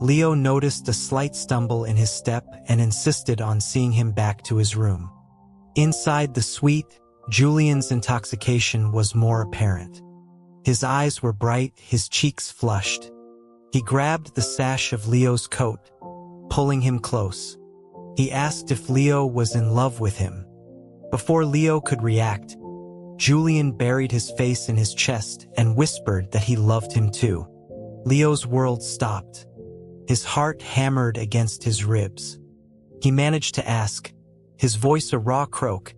Leo noticed a slight stumble in his step and insisted on seeing him back to his room. Inside the suite, Julian's intoxication was more apparent. His eyes were bright, his cheeks flushed. He grabbed the sash of Leo's coat, pulling him close. He asked if Leo was in love with him. Before Leo could react, Julian buried his face in his chest and whispered that he loved him too. Leo's world stopped. His heart hammered against his ribs. He managed to ask, his voice a raw croak,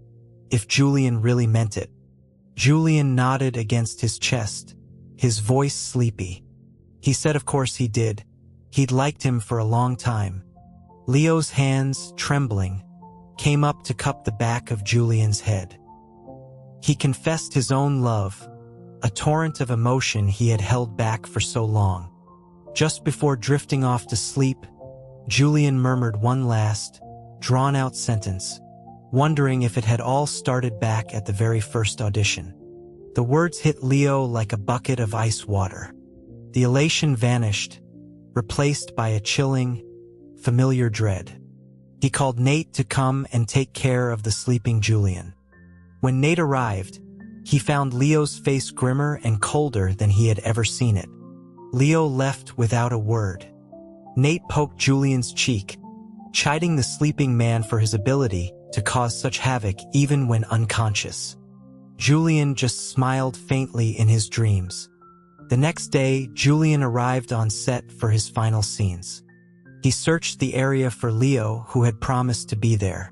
if Julian really meant it. Julian nodded against his chest, his voice sleepy. He said of course he did. He'd liked him for a long time. Leo's hands, trembling, came up to cup the back of Julian's head. He confessed his own love, a torrent of emotion he had held back for so long. Just before drifting off to sleep, Julian murmured one last, drawn-out sentence, wondering if it had all started back at the very first audition. The words hit Leo like a bucket of ice water. The elation vanished, replaced by a chilling, familiar dread. He called Nate to come and take care of the sleeping Julian. When Nate arrived, he found Leo's face grimmer and colder than he had ever seen it. Leo left without a word. Nate poked Julian's cheek, chiding the sleeping man for his ability to cause such havoc even when unconscious. Julian just smiled faintly in his dreams. The next day, Julian arrived on set for his final scenes. He searched the area for Leo, who had promised to be there.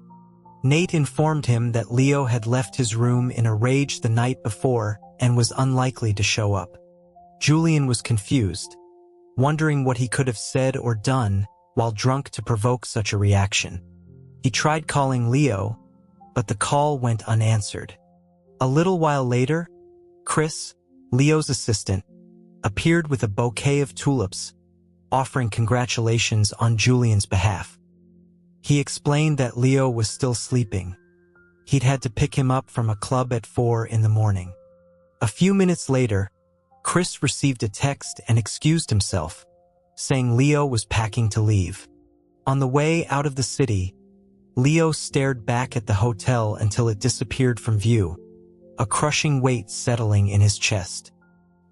Nate informed him that Leo had left his room in a rage the night before and was unlikely to show up. Julian was confused, wondering what he could have said or done while drunk to provoke such a reaction. He tried calling Leo, but the call went unanswered. A little while later, Chris, Leo's assistant, appeared with a bouquet of tulips, offering congratulations on Julian's behalf. He explained that Leo was still sleeping. He'd had to pick him up from a club at 4 in the morning. A few minutes later, Chris received a text and excused himself, saying Leo was packing to leave. On the way out of the city, Leo stared back at the hotel until it disappeared from view, a crushing weight settling in his chest.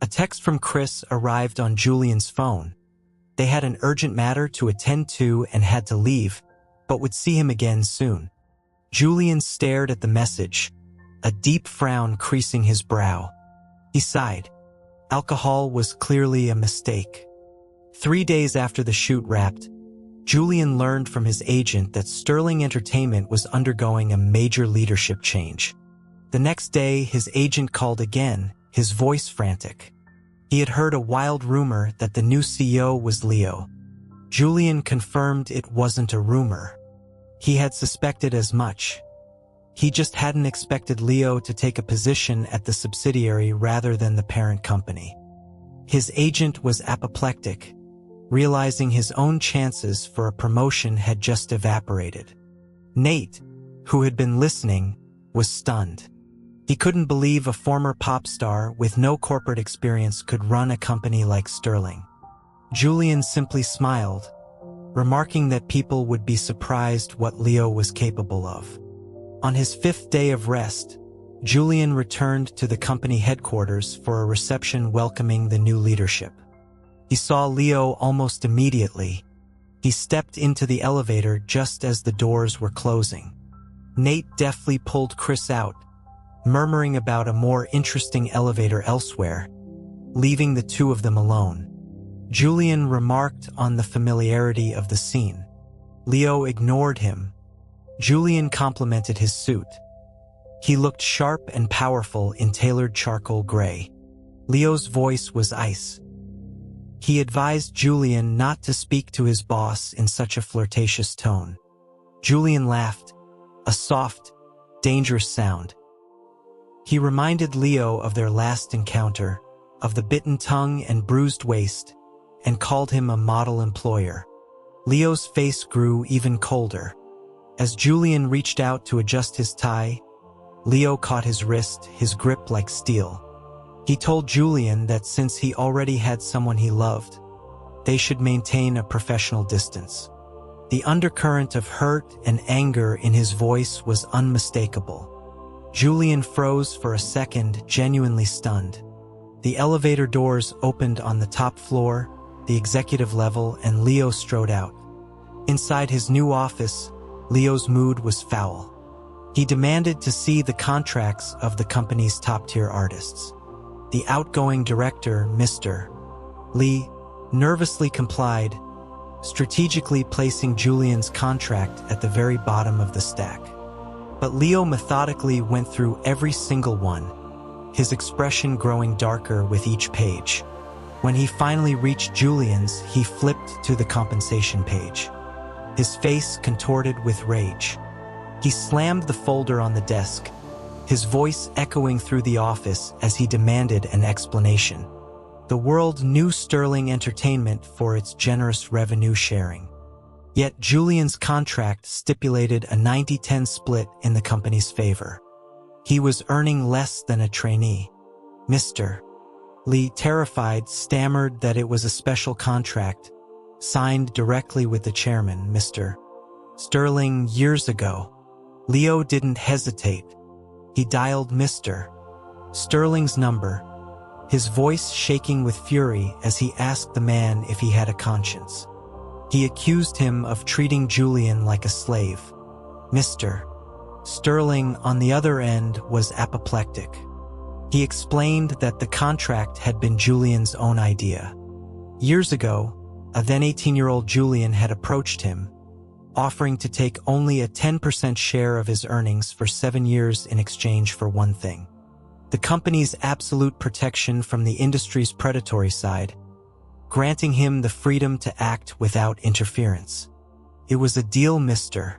A text from Chris arrived on Julian's phone. They had an urgent matter to attend to and had to leave, but would see him again soon. Julian stared at the message, a deep frown creasing his brow. He sighed. Alcohol was clearly a mistake. 3 days after the shoot wrapped, Julian learned from his agent that Sterling Entertainment was undergoing a major leadership change. The next day, his agent called again, his voice frantic. He had heard a wild rumor that the new CEO was Leo. Julian confirmed it wasn't a rumor. He had suspected as much. He just hadn't expected Leo to take a position at the subsidiary rather than the parent company. His agent was apoplectic, realizing his own chances for a promotion had just evaporated. Nate, who had been listening, was stunned. He couldn't believe a former pop star with no corporate experience could run a company like Sterling. Julian simply smiled, remarking that people would be surprised what Leo was capable of. On his 5th day of rest, Julian returned to the company headquarters for a reception welcoming the new leadership. He saw Leo almost immediately. He stepped into the elevator just as the doors were closing. Nate deftly pulled Chris out, murmuring about a more interesting elevator elsewhere, leaving the two of them alone. Julian remarked on the familiarity of the scene. Leo ignored him. Julian complimented his suit. He looked sharp and powerful in tailored charcoal gray. Leo's voice was ice. He advised Julian not to speak to his boss in such a flirtatious tone. Julian laughed, a soft, dangerous sound. He reminded Leo of their last encounter, of the bitten tongue and bruised waist, and called him a model employer. Leo's face grew even colder. As Julian reached out to adjust his tie, Leo caught his wrist, his grip like steel. He told Julian that since he already had someone he loved, they should maintain a professional distance. The undercurrent of hurt and anger in his voice was unmistakable. Julian froze for a second, genuinely stunned. The elevator doors opened on the top floor, the executive level, and Leo strode out. Inside his new office, Leo's mood was foul. He demanded to see the contracts of the company's top-tier artists. The outgoing director, Mr. Lee, nervously complied, strategically placing Julian's contract at the very bottom of the stack. But Leo methodically went through every single one, his expression growing darker with each page. When he finally reached Julian's, he flipped to the compensation page. His face contorted with rage. He slammed the folder on the desk, his voice echoing through the office as he demanded an explanation. The world knew Sterling Entertainment for its generous revenue sharing. Yet Julian's contract stipulated a 90-10 split in the company's favor. He was earning less than a trainee. Mr. Lee, terrified, stammered that it was a special contract, signed directly with the chairman, Mr. Sterling, years ago. Leo didn't hesitate. He dialed Mr. Sterling's number, his voice shaking with fury as he asked the man if he had a conscience. He accused him of treating Julian like a slave. Mr. Sterling, on the other end, was apoplectic. He explained that the contract had been Julian's own idea. Years ago, a then 18-year-old Julian had approached him, offering to take only a 10% share of his earnings for 7 years in exchange for one thing: the company's absolute protection from the industry's predatory side, granting him the freedom to act without interference. It was a deal Mr.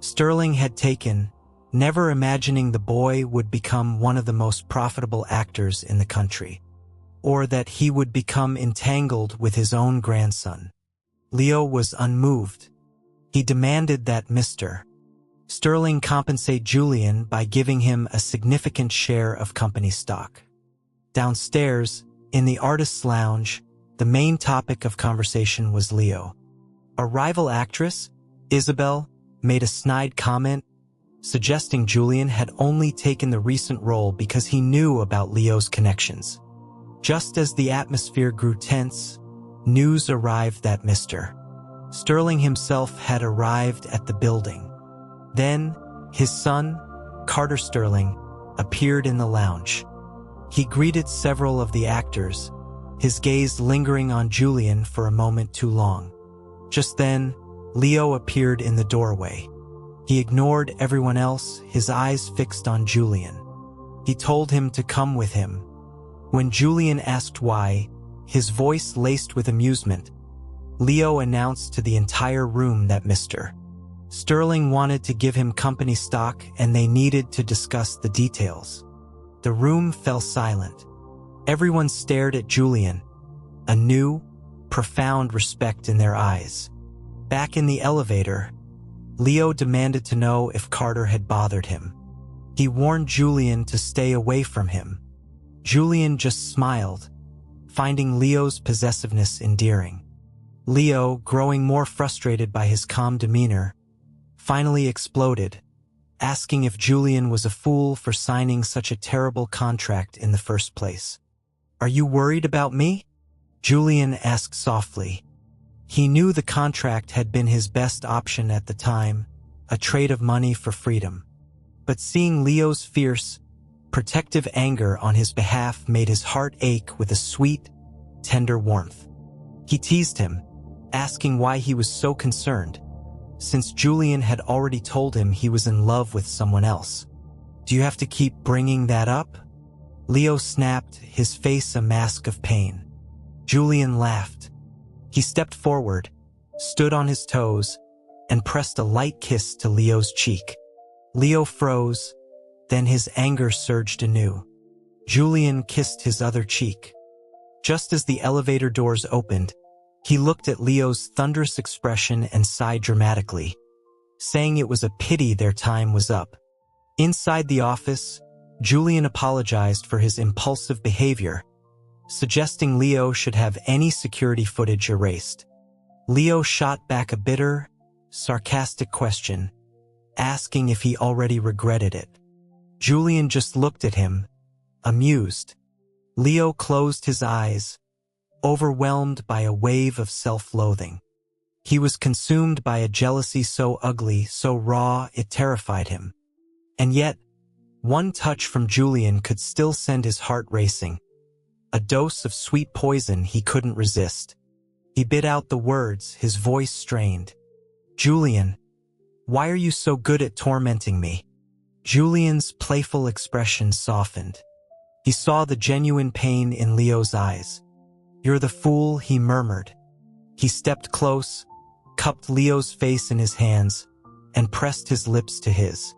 Sterling had taken, never imagining the boy would become one of the most profitable actors in the country, or that he would become entangled with his own grandson. Leo was unmoved. He demanded that Mr. Sterling compensate Julian by giving him a significant share of company stock. Downstairs, in the artist's lounge, the main topic of conversation was Leo. A rival actress, Isabel, made a snide comment, suggesting Julian had only taken the recent role because he knew about Leo's connections. Just as the atmosphere grew tense, news arrived that Mr. Sterling himself had arrived at the building. Then, his son, Carter Sterling, appeared in the lounge. He greeted several of the actors, his gaze lingering on Julian for a moment too long. Just then, Leo appeared in the doorway. He ignored everyone else, his eyes fixed on Julian. He told him to come with him. When Julian asked why, his voice laced with amusement, Leo announced to the entire room that Mr. Sterling wanted to give him company stock and they needed to discuss the details. The room fell silent. Everyone stared at Julian, a new, profound respect in their eyes. Back in the elevator, Leo demanded to know if Carter had bothered him. He warned Julian to stay away from him. Julian just smiled, finding Leo's possessiveness endearing. Leo, growing more frustrated by his calm demeanor, finally exploded, asking if Julian was a fool for signing such a terrible contract in the first place. "Are you worried about me?" Julian asked softly. He knew the contract had been his best option at the time, a trade of money for freedom. But seeing Leo's fierce, protective anger on his behalf made his heart ache with a sweet, tender warmth. He teased him, asking why he was so concerned, since Julian had already told him he was in love with someone else. "Do you have to keep bringing that up?" Leo snapped, his face a mask of pain. Julian laughed. He stepped forward, stood on his toes, and pressed a light kiss to Leo's cheek. Leo froze, then his anger surged anew. Julian kissed his other cheek. Just as the elevator doors opened, he looked at Leo's thunderous expression and sighed dramatically, saying it was a pity their time was up. Inside the office, Julian apologized for his impulsive behavior, suggesting Leo should have any security footage erased. Leo shot back a bitter, sarcastic question, asking if he already regretted it. Julian just looked at him, amused. Leo closed his eyes, overwhelmed by a wave of self-loathing. He was consumed by a jealousy so ugly, so raw, it terrified him. And yet, one touch from Julian could still send his heart racing. A dose of sweet poison he couldn't resist. He bit out the words, his voice strained. "Julian, why are you so good at tormenting me?" Julian's playful expression softened. He saw the genuine pain in Leo's eyes. "You're the fool," he murmured. He stepped close, cupped Leo's face in his hands, and pressed his lips to his.